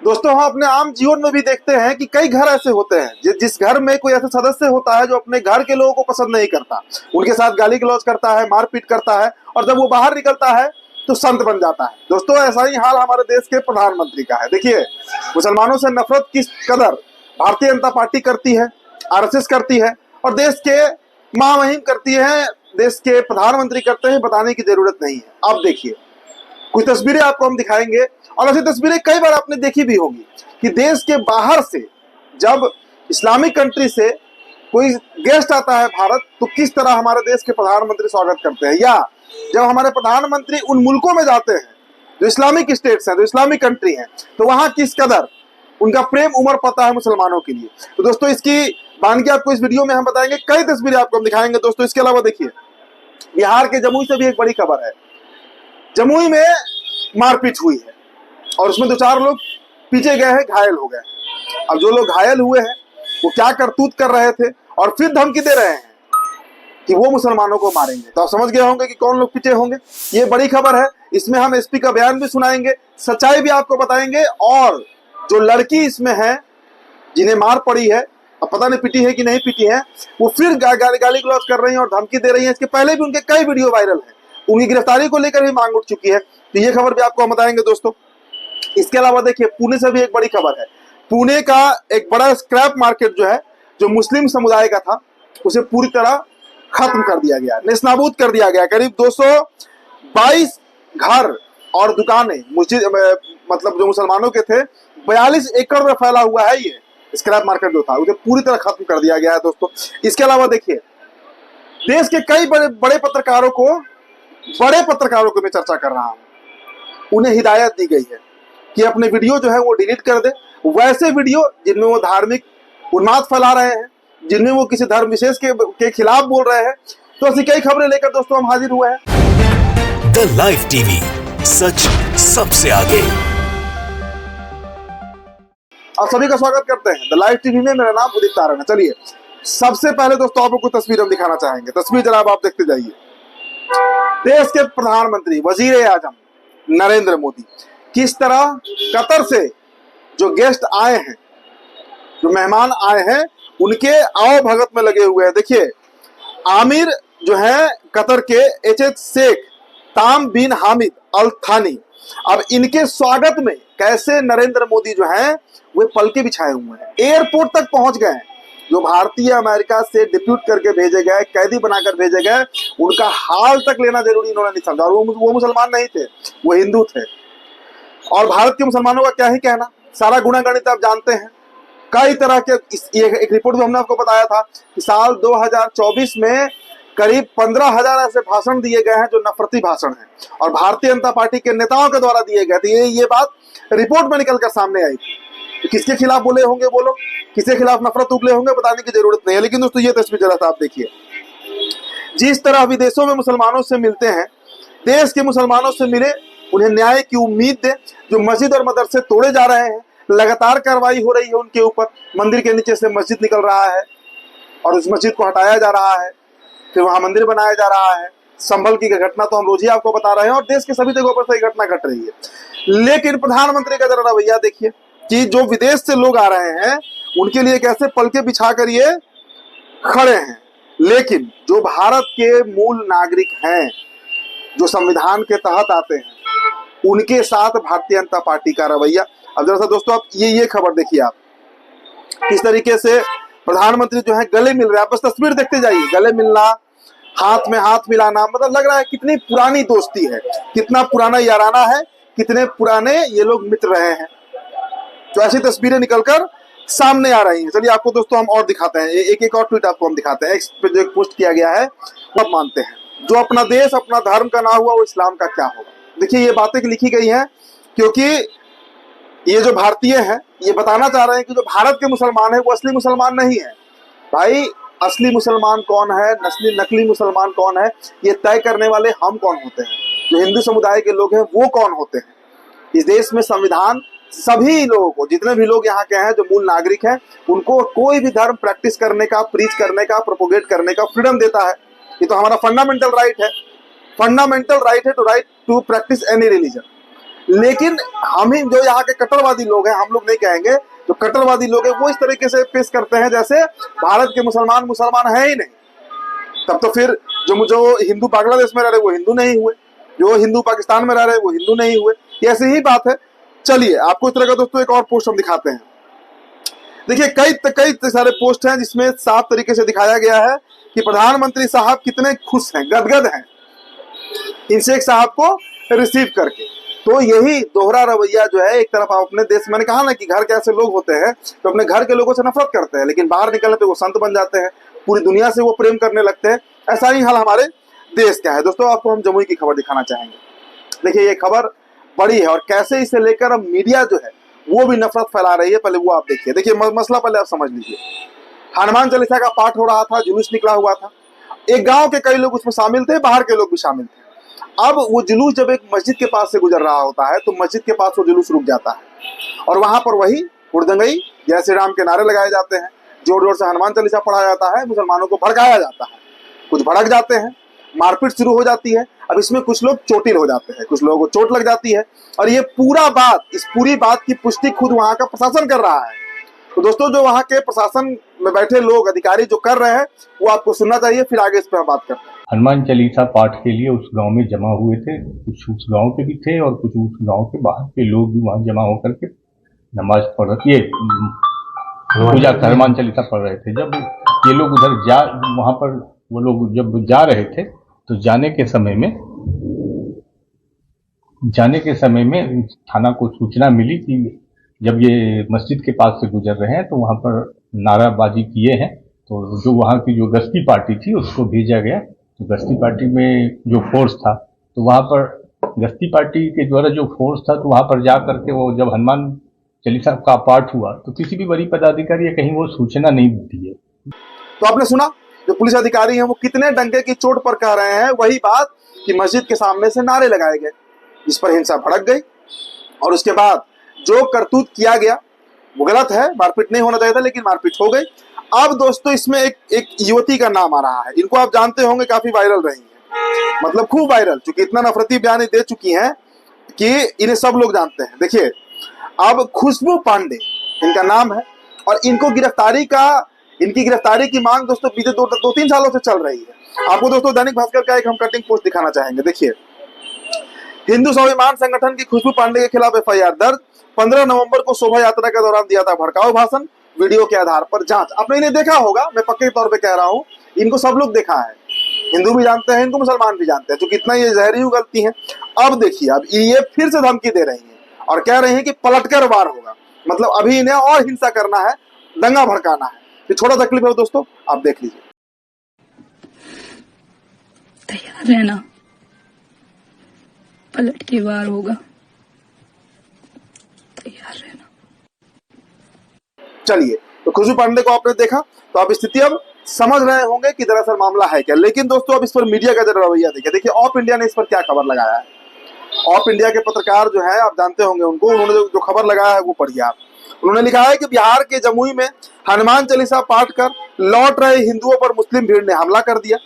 दोस्तों हम अपने आम जीवन में भी देखते हैं कि कई घर ऐसे होते हैं जिस घर में कोई ऐसा सदस्य होता है जो अपने घर के लोगों को पसंद नहीं करता, उनके साथ गाली गलौज करता है, मारपीट करता है, और जब वो बाहर निकलता है तो संत बन जाता है। दोस्तों ऐसा ही हाल हमारे देश के प्रधानमंत्री का है। देखिए मुसलमानों से नफरत किस कदर भारतीय जनता पार्टी करती है, आरएसएस करती है, और देश के महामहिम करती है, देश के प्रधानमंत्री करते हैं, बताने की जरूरत नहीं है। अब देखिए कुछ तस्वीरें आपको हम दिखाएंगे, और ऐसी तस्वीरें कई बार आपने देखी भी होगी कि देश के बाहर से जब इस्लामिक कंट्री से कोई गेस्ट आता है भारत, तो किस तरह हमारे देश के प्रधानमंत्री स्वागत करते हैं, या जब हमारे प्रधानमंत्री उन मुल्कों में जाते हैं जो इस्लामिक स्टेट्स हैं, जो इस्लामिक कंट्री हैं, तो वहां किस कदर उनका प्रेम उमड़ पता है मुसलमानों के लिए। तो दोस्तों इसकी बानगी आपको इस वीडियो में हम बताएंगे, कई तस्वीरें आपको हम दिखाएंगे। दोस्तों इसके अलावा देखिए बिहार के जमुई से भी एक बड़ी खबर है। जमुई में मारपीट हुई है और उसमें 2-4 लोग पीछे गए हैं, घायल हो गए। अब जो लोग घायल हुए हैं वो क्या करतूत कर रहे थे और फिर धमकी दे रहे हैं कि वो मुसलमानों को मारेंगे। तो आप समझ गए होंगे कि कौन लोग पीछे होंगे। ये बड़ी खबर है, इसमें हम एसपी का बयान भी सुनाएंगे, सच्चाई भी आपको बताएंगे, और जो लड़की इसमें है जिन्हें मार पड़ी है, अब पता नहीं पिटी है कि नहीं पिटी है, वो फिर गाली गलौज कर रही हैं और धमकी दे रही हैं। इसके पहले भी उनके कई वीडियो वायरल है, उनकी गिरफ्तारी को लेकर भी मांग उठ चुकी है। तो ये खबर भी आपको हम बताएंगे दोस्तों। इसके अलावा देखिए पुणे से भी एक बड़ी खबर है। पुणे का एक बड़ा स्क्रैप मार्केट जो है, जो मुस्लिम समुदाय का था, उसे पूरी तरह खत्म कर दिया गया, नेस्तनाबूद कर दिया गया। करीब 222 घर और दुकानें मस्जिद मतलब जो मुसलमानों के थे, 42 एकड़ में फैला हुआ है ये स्क्रैप मार्केट जो था, उसे पूरी तरह खत्म कर दिया गया है दोस्तों। इसके अलावा देखिए देश के कई बड़े पत्रकारों को मैं चर्चा कर रहा हूं, उन्हें हिदायत दी गई है कि अपने वीडियो जो है वो डिलीट कर दे, वैसे वीडियो जिनमें वो धार्मिक उन्माद फैला रहे हैं, जिनमें वो किसी धर्म विशेष के खिलाफ बोल रहे हैं। तो ऐसी कई खबरें लेकर दोस्तों हम हाजिर हुए हैं। द लाइव टीवी, सच सबसे आगे। आप सभी का स्वागत करते हैं द लाइव टीवी में। मेरा नाम उदित तारण है। चलिए सबसे पहले दोस्तों आपको तस्वीर हम दिखाना चाहेंगे। तस्वीर जनाब आप देखते जाइए। देश के प्रधानमंत्री वजीर आजम नरेंद्र मोदी किस तरह कतर से जो गेस्ट आए हैं, जो मेहमान आए हैं, उनके आओ भगत में लगे हुए हैं। देखिए आमिर जो है कतर के एच शेख ताम बिन हामिद अल थानी, अब इनके स्वागत में कैसे नरेंद्र मोदी जो है वे पलके बिछाए हुए हैं, एयरपोर्ट तक पहुंच गए हैं। जो भारतीय अमेरिका से डिप्यूट करके भेजे गए, कैदी बनाकर भेजे गए, उनका हाल तक लेना जरूरी इन्होंने नहीं समझा। और वो मुसलमान नहीं थे, वो हिंदू थे। और भारत के मुसलमानों का क्या ही कहना, सारा गुणागणित आप जानते हैं। कई तरह के एक रिपोर्ट भी हमने आपको बताया था कि साल 2024 में करीब 15,000 ऐसे भाषण दिए गए हैं जो नफरती भाषण हैं, और भारतीय जनता पार्टी के नेताओं के द्वारा दिए गए थे। ये बात रिपोर्ट में निकलकर सामने आई थी। तो किसके खिलाफ बोले होंगे वो लोग, किसके खिलाफ नफरत उगले होंगे, बताने की जरूरत नहीं है। लेकिन दोस्तों ये तस्वीर जरा आप देखिए, जिस तरह विदेशों में मुसलमानों से मिलते हैं, देश के मुसलमानों से मिले, उन्हें न्याय की उम्मीद दे। जो मस्जिद और मदरसे तोड़े जा रहे हैं, लगातार कार्रवाई हो रही है उनके ऊपर। मंदिर के नीचे से मस्जिद निकल रहा है और उस मस्जिद को हटाया जा रहा है, फिर वहां मंदिर बनाया जा रहा है। संभल की घटना तो हम रोज ही आपको बता रहे हैं, और देश के सभी जगहों पर सही घटना घट रही है। लेकिन प्रधानमंत्री का जरा रवैया देखिए कि जो विदेश से लोग आ रहे हैं उनके लिए कैसे पलके बिछाकर ये खड़े हैं, लेकिन जो भारत के मूल नागरिक हैं, जो संविधान के तहत आते हैं, उनके साथ भारतीय जनता पार्टी का रवैया। अब जरा सा दोस्तों आप ये खबर देखिए, आप किस तरीके से प्रधानमंत्री जो है गले मिल रहे हैं। आप बस तस्वीर देखते जाइए, गले मिलना, हाथ में हाथ मिलाना, मतलब लग रहा है कितनी पुरानी दोस्ती है, कितना पुराना याराना है, कितने पुराने ये लोग मित्र रहे हैं। तो ऐसी तस्वीरें निकलकर सामने आ रही हैं। चलिए आपको दोस्तों हम और दिखाते हैं, एक और ट्वीट आपको हम दिखाते हैं। जो एक पोस्ट किया गया है वो आप मानते हैं, जो अपना देश अपना धर्म का ना हुआ वो इस्लाम का क्या होगा। देखिए ये बातें लिखी गई हैं क्योंकि ये जो भारतीय हैं ये बताना चाह रहे हैं कि जो भारत के मुसलमान है वो असली मुसलमान नहीं है। भाई असली मुसलमान कौन है, नकली मुसलमान कौन है, ये तय करने वाले हम कौन होते हैं। जो हिंदू समुदाय के लोग हैं वो कौन होते हैं। इस देश में संविधान सभी लोगों को, जितने भी लोग यहाँ के हैं जो मूल नागरिक हैं, उनको कोई भी धर्म प्रैक्टिस करने का, प्रीच करने का, प्रोपोगेट करने का फ्रीडम देता है। ये तो हमारा फंडामेंटल राइट है। फंडामेंटल राइट है टू प्रैक्टिस एनी रिलीजन। लेकिन हम ही जो यहाँ के कट्टरवादी लोग हैं, हम लोग नहीं कहेंगे, जो कट्टरवादी लोग हैं वो इस तरीके से पेश करते हैं जैसे भारत के मुसलमान मुसलमान है ही नहीं। तब तो फिर जो हिंदू बांग्लादेश में रह रहे वो हिंदू नहीं हुए, जो हिंदू पाकिस्तान में रह रहे वो हिंदू नहीं हुए, ये ऐसी ही बात है। चलिए आपको इस तरह का दोस्तों एक और पोस्ट हम दिखाते हैं। देखिए कई सारे पोस्ट हैं जिसमें साफ तरीके से दिखाया गया है कि प्रधानमंत्री साहब कितने खुश हैं, गदगद हैं इन शेख साहब को रिसीव करके। तो यही दोहरा रवैया जो है, एक तरफ आप अपने देश, मैंने कहा ना कि घर के ऐसे लोग होते हैं तो अपने घर के लोगों से नफरत करते हैं, लेकिन बाहर निकलने पे वो संत बन जाते हैं, पूरी दुनिया से वो प्रेम करने लगते हैं। ऐसा ही हाल हमारे देश का है। दोस्तों आपको हम जमुई की खबर दिखाना चाहेंगे। देखिए ये खबर बड़ी है और कैसे इसे लेकर अब मीडिया जो है वो भी नफरत फैला रही है, पहले वो आप देखिए। देखिए मसला पहले आप समझ लीजिए। हनुमान चालीसा का पाठ हो रहा था, जुलूस निकला हुआ था, एक गांव के कई लोग उसमें शामिल थे, बाहर के लोग भी शामिल थे। अब वो जुलूस जब एक मस्जिद के पास से गुजर रहा होता है तो मस्जिद के पास वो जुलूस रुक जाता है और वहां पर वही हुड़दंगई जय श्री राम के नारे लगाए जाते हैं, जोर जोर से हनुमान चालीसा पढ़ा जाता है, मुसलमानों को भड़काया जाता है, कुछ भड़क जाते हैं, मारपीट शुरू हो जाती है। अब इसमें कुछ लोग चोटिल हो जाते हैं, कुछ लोगों को चोट लग जाती है और ये इस पूरी बात की पुष्टि खुद वहां का प्रशासन कर रहा है। तो दोस्तों जो वहां के प्रशासन में बैठे लोग अधिकारी जो कर रहे हैं वो आपको सुनना चाहिए, फिर आगे इस पर बात करते हैं। हनुमान चालीसा पाठ के लिए उस गांव में जमा हुए थे, कुछ उस गांव के भी थे और कुछ उस गांव के बाहर के लोग भी वहां जमा होकर के नमाज पढ़ रहे, पूजा हनुमान चालीसा पढ़ रहे थे। जब ये लोग वहां पर वो लोग जब जा रहे थे तो जाने के समय में थाना को सूचना मिली कि जब ये मस्जिद के पास से गुजर रहे हैं तो वहां पर नाराबाजी किए हैं। तो जो वहां की जो गश्ती पार्टी थी उसको भेजा गया। तो गश्ती पार्टी में जो फोर्स था तो वहां पर गश्ती पार्टी के द्वारा जो फोर्स था तो वहां पर जा करके वो जब हनुमान चालीसा का पाठ हुआ तो किसी भी बड़ी पदाधिकारी या कहीं वो सूचना नहीं दी है। तो आपने सुना जो पुलिस अधिकारी हैं वो कितने डंके की चोट पर कह रहे हैं वही बात कि मस्जिद के सामने से नारे लगाए गए, जिस पर हिंसा भड़क गई और उसके बाद जो करतूत किया गया वो गलत है, मारपीट नहीं होना चाहिए था लेकिन मारपीट हो गई। अब दोस्तों इसमें एक युवती का नाम आ रहा है, इनको आप जानते होंगे, काफी वायरल रही है, मतलब खूब वायरल, क्योंकि इतना नफरती बयान दे चुकी हैं कि इन्हें सब लोग जानते हैं। देखिए अब खुशबू पांडे इनका नाम है और इनकी गिरफ्तारी की मांग दोस्तों बीते 2-3 सालों से चल रही है। आपको दोस्तों दैनिक भास्कर का एक हम कटिंग पोस्ट दिखाना चाहेंगे। देखिए हिंदू स्वाभिमान संगठन की खुशबू पांडे के खिलाफ एफआईआर दर्ज, 15 नवंबर को शोभा यात्रा के दौरान दिया था भड़काऊ भाषण, वीडियो के आधार पर जांच। आपने इन्हें देखा होगा, मैं पक्के तौर पे कह रहा हूं, इनको सब लोग देखा है, हिंदू भी जानते हैं, इनको मुसलमान भी जानते हैं, क्योंकि इतना ये जहरी गलती है। अब देखिए अब ये फिर से धमकी दे रही है और कह रही है कि पलटकर वार होगा, मतलब अभी इन्हें और हिंसा करना है, दंगा भड़काना है। ये छोटा सा क्लिप है दोस्तों, आप देख लीजिए। तैयार रहना, पलट के वार होगा, तैयार रहना। चलिए तो खुशबू पांडे को आपने देखा तो आप स्थिति अब समझ रहे होंगे कि दरअसल मामला है क्या। लेकिन दोस्तों अब इस पर मीडिया का जरा रवैया देखिए। देखिए ऑफ इंडिया ने इस पर क्या खबर लगाया है। ऑफ इंडिया के पत्रकार जो है आप जानते होंगे उनको, उन्होंने जो खबर लगाया है वो पढ़िए आप। उन्होंने लिखा है कि बिहार के जमुई में हनुमान चालीसा पाठ कर लौट रहे हिंदुओं पर मुस्लिम भीड़ ने हमला कर दिया।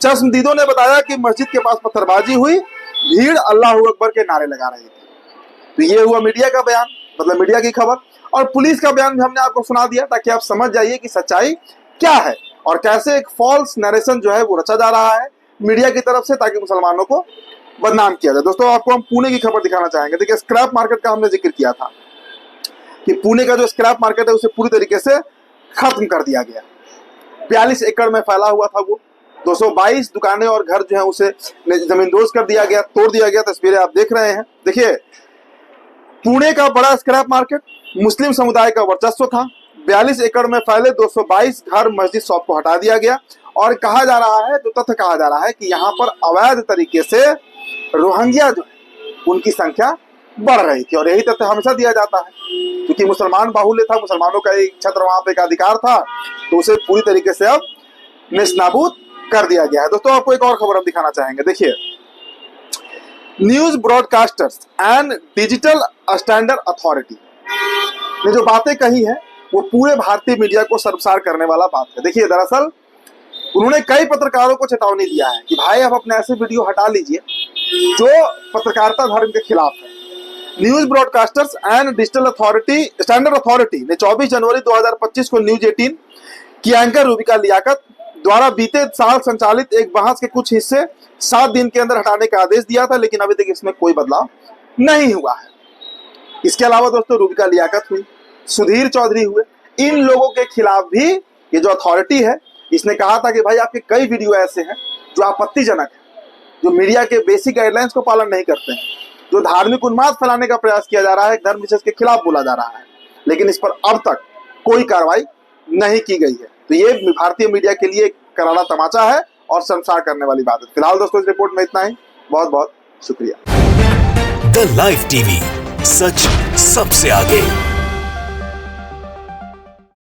चश्मदीदों ने बताया कि मस्जिद के पास पत्थरबाजी हुई, भीड़ अल्लाह अकबर के नारे लगा रही थी। तो ये हुआ मीडिया का बयान, मतलब मीडिया की खबर, और पुलिस का बयान भी हमने आपको सुना दिया ताकि आप समझ जाइए कि सच्चाई क्या है और कैसे एक फॉल्स नरेशन जो है वो रचा जा रहा है मीडिया की तरफ से ताकि मुसलमानों को बदनाम किया जाए। दोस्तों आपको हम पुणे की खबर दिखाना चाहेंगे। देखिए स्क्रैप मार्केट का हमने जिक्र किया था कि पुणे का जो स्क्रैप मार्केट है उसे पूरी तरीके से खत्म कर दिया गया। 42 एकड़ में फैला हुआ था वो, 222 दुकानें और घर जो है उसे जमींदोज कर दिया गया, तोड़ दिया गया। तस्वीरें आप देख रहे हैं। देखिए पुणे का बड़ा स्क्रैप मार्केट, मुस्लिम समुदाय का वर्चस्व था। 42 एकड़ में फैले 222 घर, मस्जिद, शॉप को हटा दिया गया और कहा जा रहा है, जो तथ्य कहा जा रहा है कि यहाँ पर अवैध तरीके से रोहिंग्या जो है उनकी संख्या बढ़ रही थी। और यही तथ्य हमेशा दिया जाता है क्योंकि मुसलमान बाहुल्य था, मुसलमानों का एक छत्र वहां पे का अधिकार था, तो उसे पूरी तरीके से अब नेस्तनाबूद कर दिया गया है। दोस्तों आपको एक और खबर हम दिखाना चाहेंगे। देखिए news broadcasters and digital standard authority ने जो बातें कही है वो पूरे भारतीय मीडिया को शर्मसार करने वाला बात है। देखिए दरअसल उन्होंने कई पत्रकारों को चेतावनी दिया है कि भाई आप अपने ऐसे वीडियो हटा लीजिए जो पत्रकारिता धर्म के खिलाफ है। News broadcasters and digital authority standard authority ने 24 जनवरी 2025 को न्यूज 18 की एंकर रूबिका लियाकत द्वारा बीते साल संचालित एक बहस के कुछ हिस्से 7 दिन के अंदर हटाने का आदेश दिया था, लेकिन अभी तक इसमें कोई बदलाव नहीं हुआ है। इसके अलावा दोस्तों रूबिका लियाकत हुई, सुधीर चौधरी हुए, इन लोगों के खिलाफ भी ये जो अथॉरिटी है इसने कहा था कि भाई आपके कई वीडियो ऐसे हैं जो आपत्तिजनक है, जो मीडिया के बेसिक गाइडलाइंस को पालन नहीं करते हैं, जो धार्मिक उन्माद फैलाने का प्रयास किया जा रहा है, धर्म विशेष के खिलाफ बोला जा रहा है, लेकिन इस पर अब तक कोई कार्रवाई नहीं की गई है। तो ये भारतीय मीडिया के लिए करारा तमाचा है और शर्मसार करने वाली बात है। फिलहाल दोस्तों इस रिपोर्ट में इतना ही, बहुत बहुत शुक्रिया। द लाइव टीवी, सच सबसे आगे।